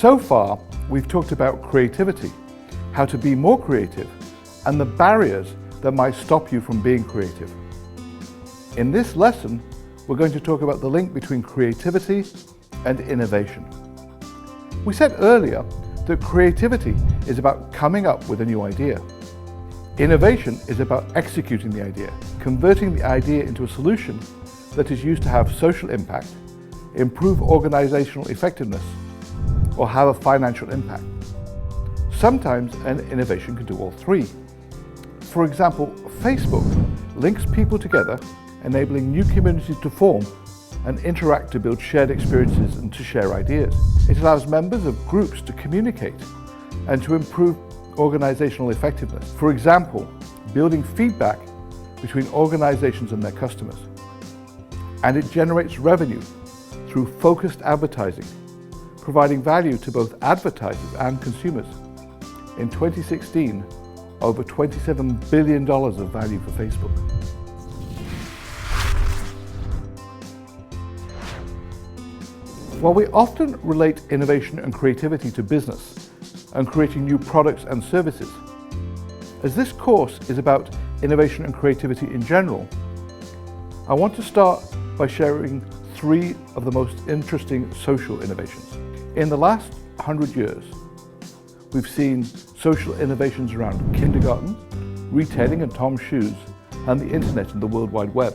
So far, we've talked about creativity, how to be more creative, and the barriers that might stop you from being creative. In this lesson, we're going to talk about the link between creativity and innovation. We said earlier that creativity is about coming up with a new idea. Innovation is about executing the idea, converting the idea into a solution that is used to have social impact, improve organizational effectiveness, or have a financial impact. Sometimes an innovation can do all three. For example, Facebook links people together, enabling new communities to form and interact to build shared experiences and to share ideas. It allows members of groups to communicate and to improve organizational effectiveness. For example, building feedback between organizations and their customers. And it generates revenue through focused advertising, providing value to both advertisers and consumers. In 2016, over $27 billion of value for Facebook. While we often relate innovation and creativity to business and creating new products and services, as this course is about innovation and creativity in general, I want to start by sharing three of the most interesting social innovations. In the last 100 years, we've seen social innovations around kindergarten, retailing and Tom's shoes, and the internet and the World Wide Web.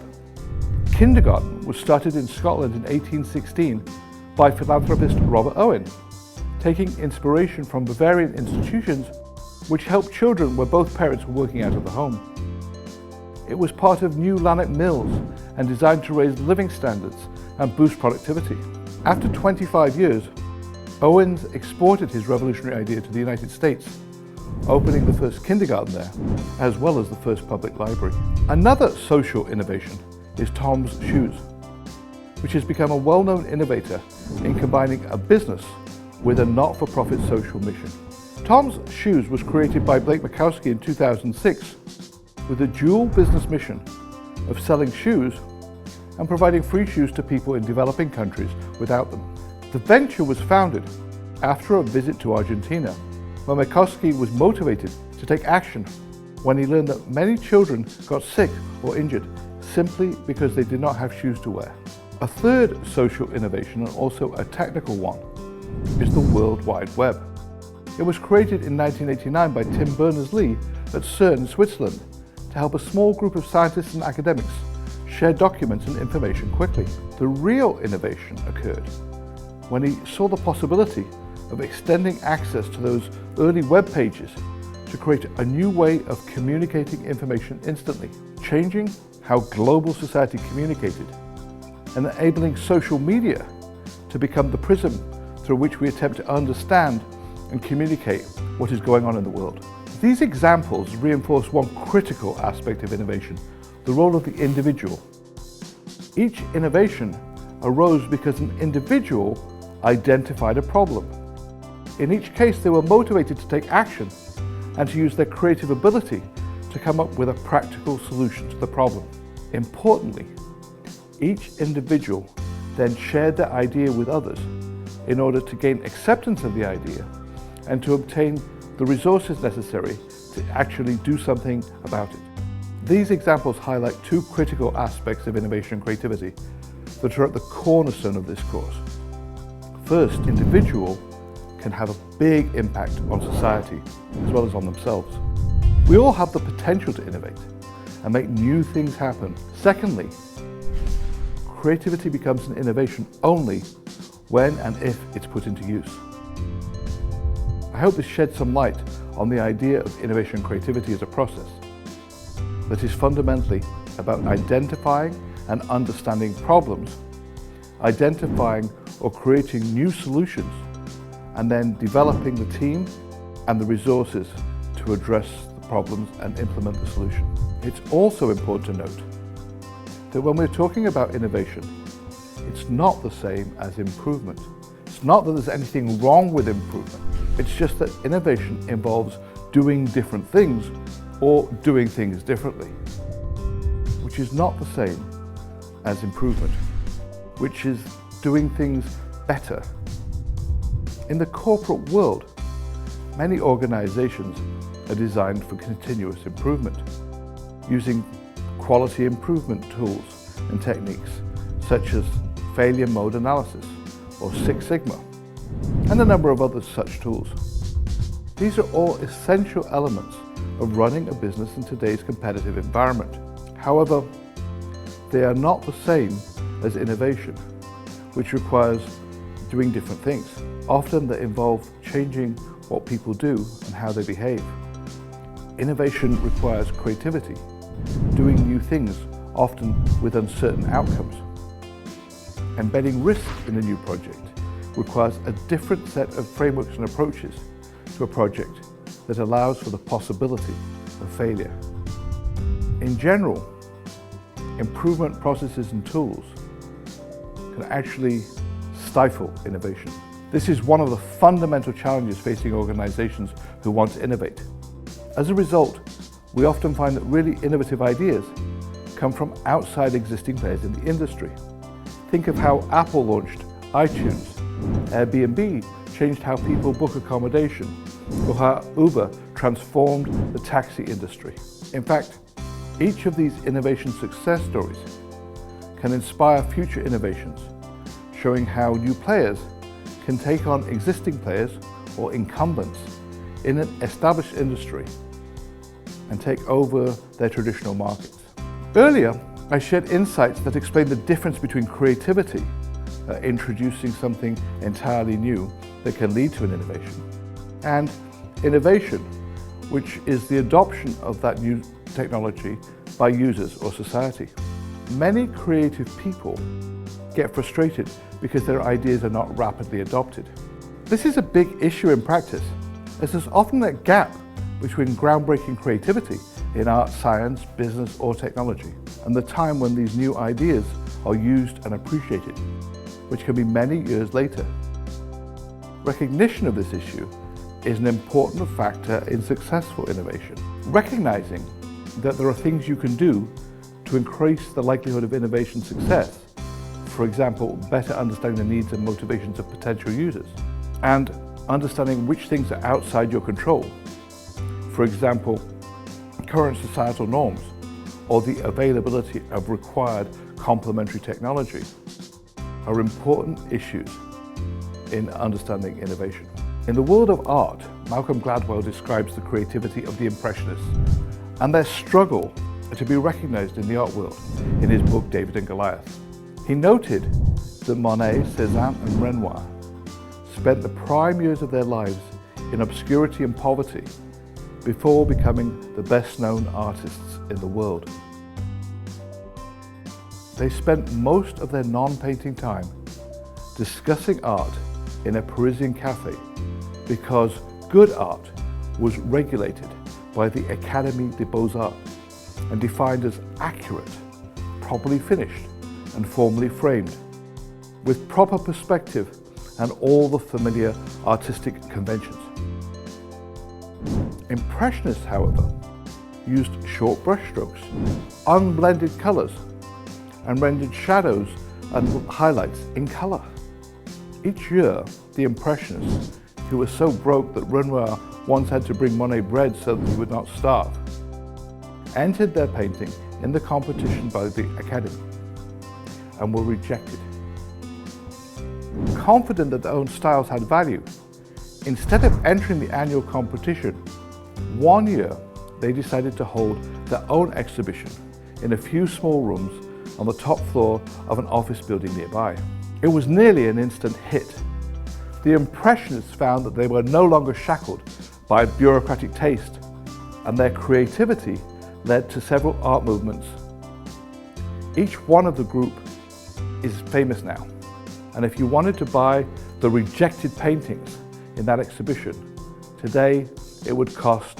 Kindergarten was started in Scotland in 1816 by philanthropist Robert Owen, taking inspiration from Bavarian institutions which helped children where both parents were working out of the home. It was part of New Lanark Mills and designed to raise living standards and boost productivity. After 25 years, Owens exported his revolutionary idea to the United States, opening the first kindergarten there, as well as the first public library. Another social innovation is Tom's Shoes, which has become a well-known innovator in combining a business with a not-for-profit social mission. Tom's Shoes was created by Blake Makowski in 2006 with a dual business mission of selling shoes and providing free shoes to people in developing countries without them. The venture was founded after a visit to Argentina, where Makowski was motivated to take action when he learned that many children got sick or injured simply because they did not have shoes to wear. A third social innovation, and also a technical one, is the World Wide Web. It was created in 1989 by Tim Berners-Lee at CERN in Switzerland to help a small group of scientists and academics share documents and information quickly. The real innovation occurred when he saw the possibility of extending access to those early web pages to create a new way of communicating information instantly, changing how global society communicated, and enabling social media to become the prism through which we attempt to understand and communicate what is going on in the world. These examples reinforce one critical aspect of innovation, the role of the individual. Each innovation arose because an individual identified a problem. In each case, they were motivated to take action and to use their creative ability to come up with a practical solution to the problem. Importantly, each individual then shared their idea with others in order to gain acceptance of the idea and to obtain the resources necessary to actually do something about it. These examples highlight two critical aspects of innovation and creativity that are at the cornerstone of this course. First, individual can have a big impact on society as well as on themselves. We all have the potential to innovate and make new things happen. Secondly, creativity becomes an innovation only when and if it's put into use. I hope this sheds some light on the idea of innovation and creativity as a process that is fundamentally about identifying and understanding problems, identifying or creating new solutions, and then developing the team and the resources to address the problems and implement the solution. It's also important to note that when we're talking about innovation, it's not the same as improvement. It's not that there's anything wrong with improvement. It's just that innovation involves doing different things or doing things differently, which is not the same as improvement, which is doing things better In the corporate world, many organizations are designed for continuous improvement, using quality improvement tools and techniques such as failure mode analysis or Six Sigma, and a number of other such tools. These are all essential elements of running a business in today's competitive environment. However, they are not the same as innovation, which requires doing different things. Often they involve changing what people do and how they behave. Innovation requires creativity, doing new things, often with uncertain outcomes. Embedding risk in a new project requires a different set of frameworks and approaches to a project that allows for the possibility of failure. In general, improvement processes and tools can actually stifle innovation. This is one of the fundamental challenges facing organizations who want to innovate. As a result, we often find that really innovative ideas come from outside existing players in the industry. Think of how Apple launched iTunes, Airbnb changed how people book accommodation, or how Uber transformed the taxi industry. In fact, each of these innovation success stories can inspire future innovations, showing how new players can take on existing players or incumbents in an established industry and take over their traditional markets. Earlier, I shared insights that explain the difference between creativity, introducing something entirely new that can lead to an innovation, and innovation, which is the adoption of that new technology by users or society. Many creative people get frustrated because their ideas are not rapidly adopted. This is a big issue in practice, as there's often a gap between groundbreaking creativity in art, science, business, or technology, and the time when these new ideas are used and appreciated, which can be many years later. Recognition of this issue is an important factor in successful innovation. Recognizing that there are things you can do to increase the likelihood of innovation success, for example, better understanding the needs and motivations of potential users, and understanding which things are outside your control, for example, current societal norms or the availability of required complementary technology, are important issues in understanding innovation. In the world of art, Malcolm Gladwell describes the creativity of the Impressionists and their struggle to be recognized in the art world in his book David and Goliath. He noted that Monet, Cézanne and Renoir spent the prime years of their lives in obscurity and poverty before becoming the best-known artists in the world. They spent most of their non-painting time discussing art in a Parisian cafe because good art was regulated by the Académie des Beaux-Arts and defined as accurate, properly finished and formally framed, with proper perspective and all the familiar artistic conventions. Impressionists, however, used short brushstrokes, unblended colors, and rendered shadows and highlights in color. Each year, the Impressionists, who were so broke that Renoir once had to bring Monet bread so that he would not starve, entered their painting in the competition by the Academy and were rejected. Confident that their own styles had value, instead of entering the annual competition, one year they decided to hold their own exhibition in a few small rooms on the top floor of an office building nearby. It was nearly an instant hit. The Impressionists found that they were no longer shackled by bureaucratic taste, and their creativity led to several art movements. Each one of the group is famous now, and if you wanted to buy the rejected paintings in that exhibition, today it would cost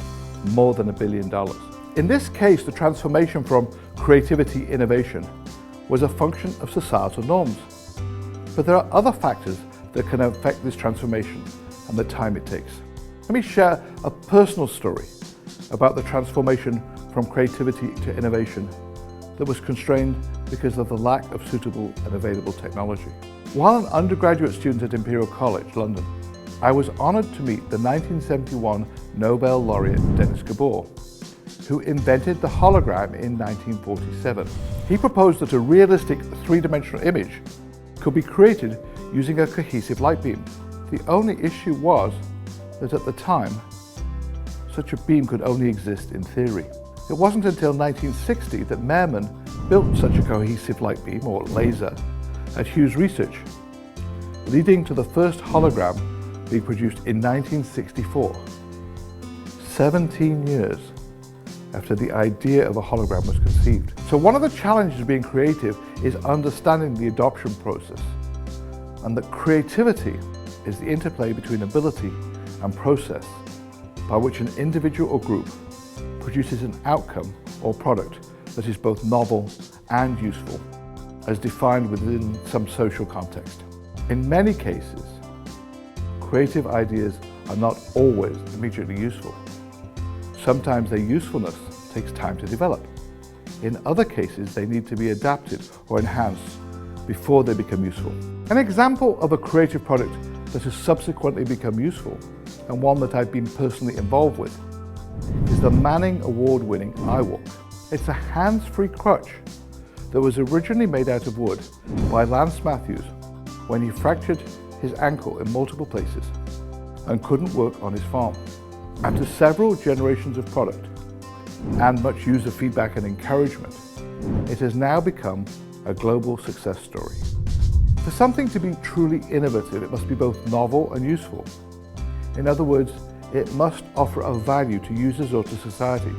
more than $1 billion. In this case, the transformation from creativity innovation was a function of societal norms. But there are other factors that can affect this transformation and the time it takes. Let me share a personal story about the transformation from creativity to innovation that was constrained because of the lack of suitable and available technology. While an undergraduate student at Imperial College, London, I was honored to meet the 1971 Nobel laureate Denis Gabor, who invented the hologram in 1947. He proposed that a realistic three-dimensional image could be created using a cohesive light beam. The only issue was that at the time, such a beam could only exist in theory. It wasn't until 1960 that Mehrman built such a cohesive light beam, or laser, at Hughes Research, leading to the first hologram being produced in 1964, 17 years after the idea of a hologram was conceived. So one of the challenges of being creative is understanding the adoption process, and that creativity is the interplay between ability and process by which an individual or group produces an outcome or product that is both novel and useful, as defined within some social context. In many cases, creative ideas are not always immediately useful. Sometimes their usefulness takes time to develop. In other cases, they need to be adapted or enhanced before they become useful. An example of a creative product that has subsequently become useful, and one that I've been personally involved with, is the Manning Award-winning iWalk. It's a hands-free crutch that was originally made out of wood by Lance Matthews when he fractured his ankle in multiple places and couldn't work on his farm. After several generations of product and much user feedback and encouragement, it has now become a global success story. For something to be truly innovative, it must be both novel and useful. In other words, it must offer a value to users or to society.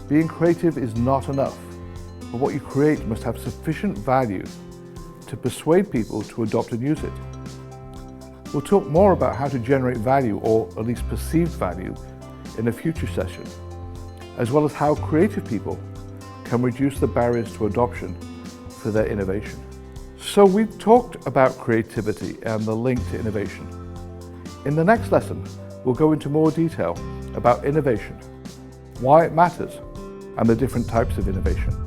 Being creative is not enough, but what you create must have sufficient value to persuade people to adopt and use it. We'll talk more about how to generate value, or at least perceived value, in a future session, as well as how creative people can reduce the barriers to adoption for their innovation. So we've talked about creativity and the link to innovation. In the next lesson, we'll go into more detail about innovation, why it matters, and the different types of innovation.